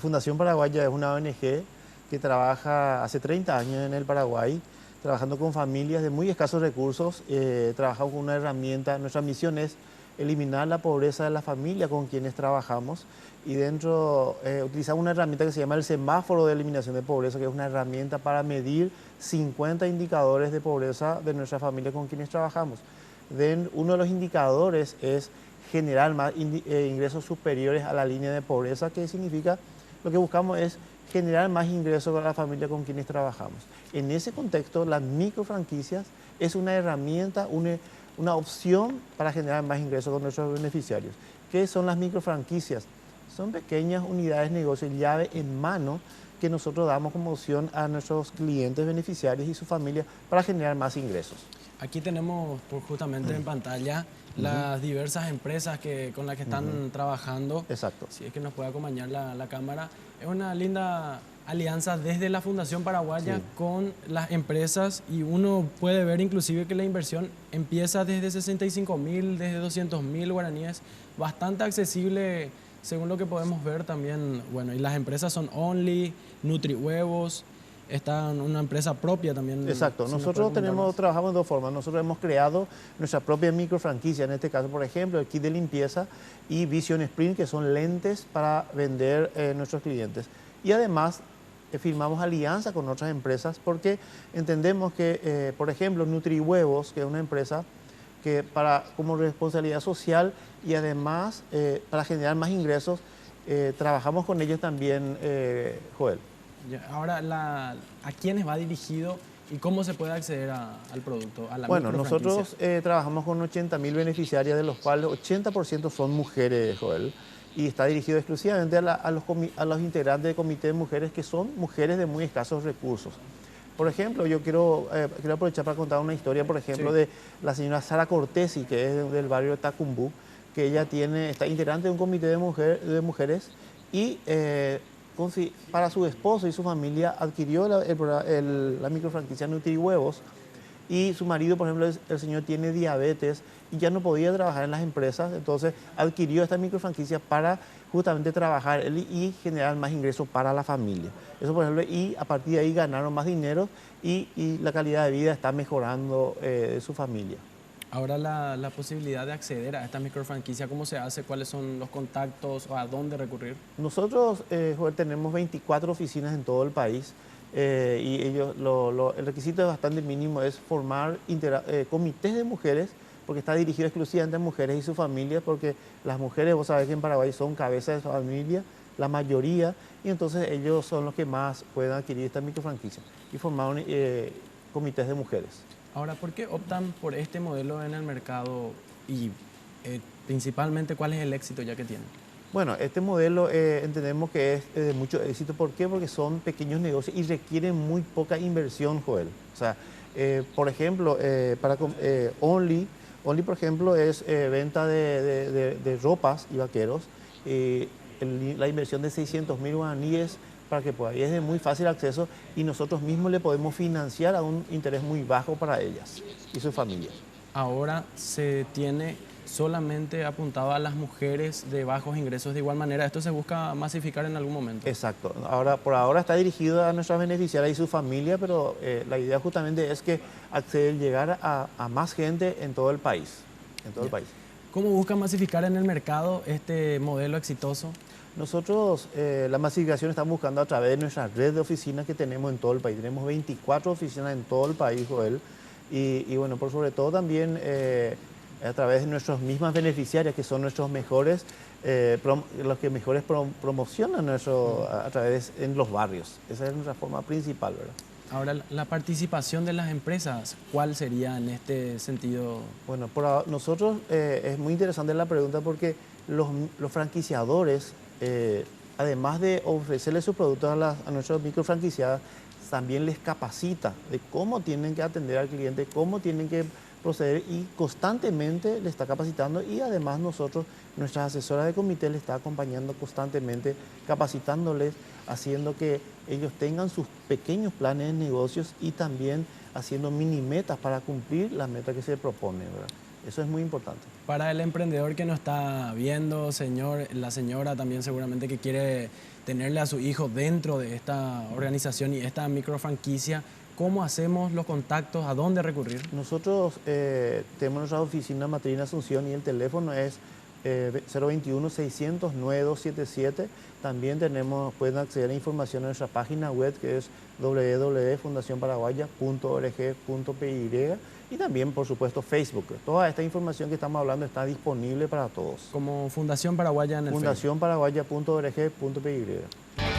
Fundación Paraguaya es una ONG que trabaja hace 30 años en el Paraguay, trabajando con familias de muy escasos recursos. Trabajamos con una herramienta. Nuestra misión es eliminar la pobreza de la familia con quienes trabajamos, y dentro utilizamos una herramienta que se llama el semáforo de eliminación de pobreza, que es una herramienta para medir 50 indicadores de pobreza de nuestra familia con quienes trabajamos. Uno de los indicadores es generar más ingresos superiores a la línea de pobreza, que significa, lo que buscamos es generar más ingresos para la familia con quienes trabajamos. En ese contexto, las microfranquicias es una herramienta, una opción para generar más ingresos con nuestros beneficiarios. ¿Qué son las microfranquicias? Son pequeñas unidades de negocio, llave en mano, que nosotros damos como opción a nuestros clientes beneficiarios y su familia para generar más ingresos. Aquí tenemos justamente en pantalla las diversas empresas con las que están trabajando. Exacto. Si es que nos puede acompañar la cámara. Es una linda alianza desde la Fundación Paraguaya con las empresas, y uno puede ver inclusive que la inversión empieza desde 65.000, desde 200.000 guaraníes, bastante accesible según lo que podemos ver también. Bueno, y las empresas son Only, NutriHuevos. Está una empresa propia también. Exacto. Nosotros trabajamos de dos formas. Nosotros hemos creado nuestra propia microfranquicia, en este caso, por ejemplo, el kit de limpieza y Vision Sprint, que son lentes para vender a nuestros clientes. Y además firmamos alianza con otras empresas porque entendemos que, por ejemplo, NutriHuevos, que es una empresa que como responsabilidad social y además para generar más ingresos, trabajamos con ellos también, Joel. Ahora, ¿a quiénes va dirigido y cómo se puede acceder al producto, a la Bueno, microfranquicia? nosotros trabajamos con 80.000 beneficiarias, de los cuales 80% son mujeres, Joel, y está dirigido exclusivamente a los integrantes del comité de mujeres, que son mujeres de muy escasos recursos. Por ejemplo, yo quiero aprovechar para contar una historia, por ejemplo, de la señora Sara Cortesi, que es del barrio de Tacumbú, que ella está integrante de un comité de mujeres y para su esposo y su familia adquirió la microfranquicia NutriHuevos, y su marido, por ejemplo, el señor tiene diabetes y ya no podía trabajar en las empresas, entonces adquirió esta microfranquicia para justamente trabajar y generar más ingresos para la familia. Eso, por ejemplo, y a partir de ahí ganaron más dinero y la calidad de vida está mejorando de su familia. Ahora, la posibilidad de acceder a esta microfranquicia, ¿cómo se hace? ¿Cuáles son los contactos o a dónde recurrir? Nosotros, Joel, tenemos 24 oficinas en todo el país, y el requisito es bastante mínimo, es formar comités de mujeres, porque está dirigido exclusivamente a mujeres y sus familias, porque las mujeres, vos sabés que en Paraguay son cabezas de su familia, la mayoría, y entonces ellos son los que más pueden adquirir esta microfranquicia y formar comités de mujeres. Ahora, ¿por qué optan por este modelo en el mercado y principalmente cuál es el éxito ya que tienen? Bueno, este modelo entendemos que es de mucho éxito. ¿Por qué? Porque son pequeños negocios y requieren muy poca inversión, Joel. O sea, por ejemplo, Only, por ejemplo, es venta de ropas y vaqueros. La inversión de 600.000 guaraníes para que pueda, y es de muy fácil acceso, y nosotros mismos le podemos financiar a un interés muy bajo para ellas y sus familias. Ahora se tiene solamente apuntado a las mujeres de bajos ingresos. De igual manera, ¿esto se busca masificar en algún momento? Exacto. Por ahora está dirigido a nuestras beneficiarias y su familia, pero la idea justamente es que llegar a más gente en todo el país. ¿Cómo busca masificar en el mercado este modelo exitoso? Nosotros la masificación estamos buscando a través de nuestra red de oficinas que tenemos en todo el país. Tenemos 24 oficinas en todo el país, Joel, y bueno, por sobre todo también a través de nuestras mismas beneficiarias, que son nuestros mejores, los que mejores promocionan a través en los barrios. Esa es nuestra forma principal, ¿verdad? Ahora, la participación de las empresas, ¿cuál sería en este sentido? Bueno, nosotros es muy interesante la pregunta, porque los franquiciadores, además de ofrecerles sus productos a nuestros microfranquiciados, también les capacita de cómo tienen que atender al cliente, cómo tienen que proceder, y constantemente le está capacitando, y además nuestras asesoras de comité le está acompañando constantemente, capacitándoles, haciendo que ellos tengan sus pequeños planes de negocios y también haciendo mini metas para cumplir las metas que se proponen, ¿verdad? Eso es muy importante. Para el emprendedor que nos está viendo, señor, la señora también seguramente que quiere tenerle a su hijo dentro de esta organización y esta microfranquicia, ¿cómo hacemos los contactos? ¿A dónde recurrir? Nosotros tenemos nuestra oficina matriz en Asunción y el teléfono es 021-600-9277. También pueden acceder a información a nuestra página web que es www.fundacionparaguaya.org.py y también, por supuesto, Facebook. Toda esta información que estamos hablando está disponible para todos. Como Fundación Paraguaya en el Facebook. Fundacionparaguaya.org.py.